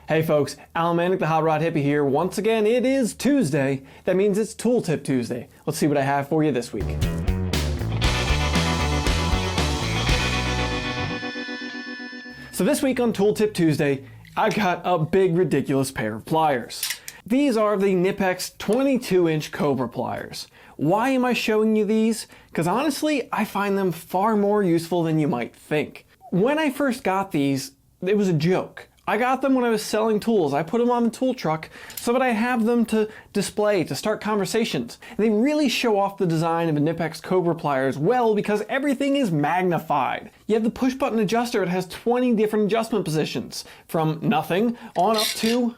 Hey folks, Alan Manick, the HotRodHippie here. Once again, it is Tuesday. That means it's Tooltip Tuesday. Let's see what I have for you this week. So this week on Tooltip Tuesday, I've got a big ridiculous pair of pliers. These are the Knipex 22-inch Cobra pliers. Why am I showing you these? Because honestly, I find them far more useful than you might think. When I first got these, it was a joke. I got them when I was selling tools. I put them on the tool truck so that I have them to display, to start conversations. And they really show off the design of the Knipex Cobra pliers well because everything is magnified. You have the push button adjuster. It has 20 different adjustment positions, from nothing on up to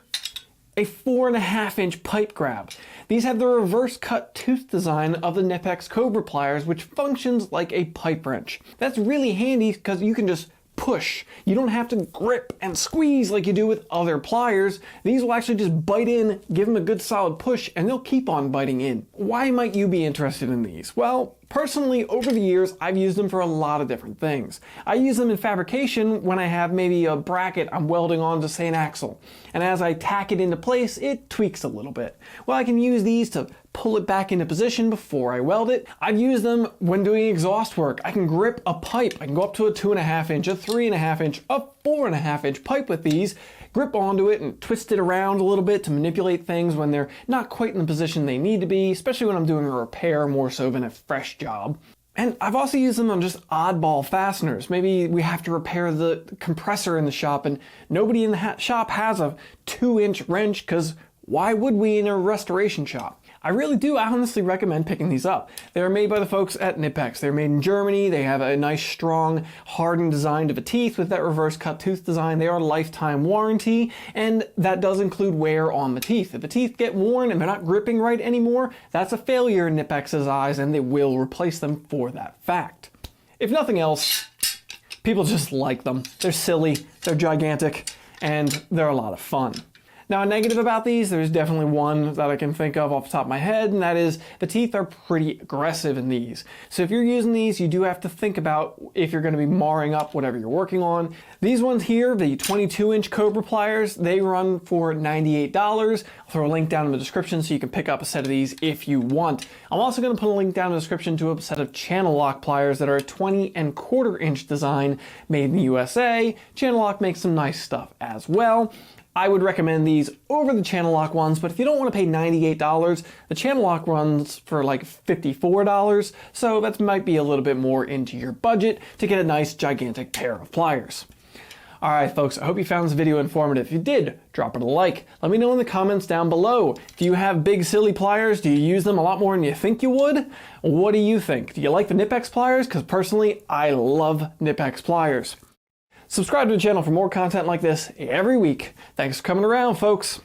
a 4.5-inch pipe grab. These have the reverse cut tooth design of the Knipex Cobra pliers, which functions like a pipe wrench. That's really handy because you can just push. You don't have to grip and squeeze like you do with other pliers. These will actually just bite in, give them a good solid push, and they'll keep on biting in. Why might you be interested in these? Well, personally, over the years, I've used them for a lot of different things. I use them in fabrication when I have maybe a bracket I'm welding onto, say, an axle. And as I tack it into place, it tweaks a little bit. Well, I can use these to pull it back into position before I weld it. I've used them when doing exhaust work. I can grip a pipe. I can go up to a 2.5-inch, a 3.5-inch, a 4.5-inch pipe with these, grip onto it and twist it around a little bit to manipulate things when they're not quite in the position they need to be, especially when I'm doing a repair more so than a fresh job. And I've also used them on just oddball fasteners. Maybe we have to repair the compressor in the shop and nobody in the shop has a 2-inch wrench, because why would we in a restoration shop? I honestly recommend picking these up. They're made by the folks at Knipex. They're made in Germany. They have a nice, strong, hardened design to the teeth with that reverse cut tooth design. They are lifetime warranty, and that does include wear on the teeth. If the teeth get worn and they're not gripping right anymore, that's a failure in Knipex's eyes, and they will replace them for that fact. If nothing else, people just like them. They're silly, they're gigantic, and they're a lot of fun. Now, a negative about these, there's definitely one that I can think of off the top of my head, and that is the teeth are pretty aggressive in these. So if you're using these, you do have to think about if you're going to be marring up whatever you're working on. These ones here, the 22-inch Cobra pliers, they run for $98. I'll throw a link down in the description so you can pick up a set of these if you want. I'm also going to put a link down in the description to a set of channel lock pliers that are a 20.25-inch design made in the USA. Channel lock makes some nice stuff as well. I would recommend these over the channel lock ones, but if you don't want to pay $98, the channel lock runs for like $54, so that might be a little bit more into your budget to get a nice gigantic pair of pliers. Alright folks, I hope you found this video informative. If you did, drop it a like. Let me know in the comments down below. Do you have big silly pliers? Do you use them a lot more than you think you would? What do you think? Do you like the Knipex pliers? Because personally, I love Knipex pliers. Subscribe to the channel for more content like this every week. Thanks for coming around, folks.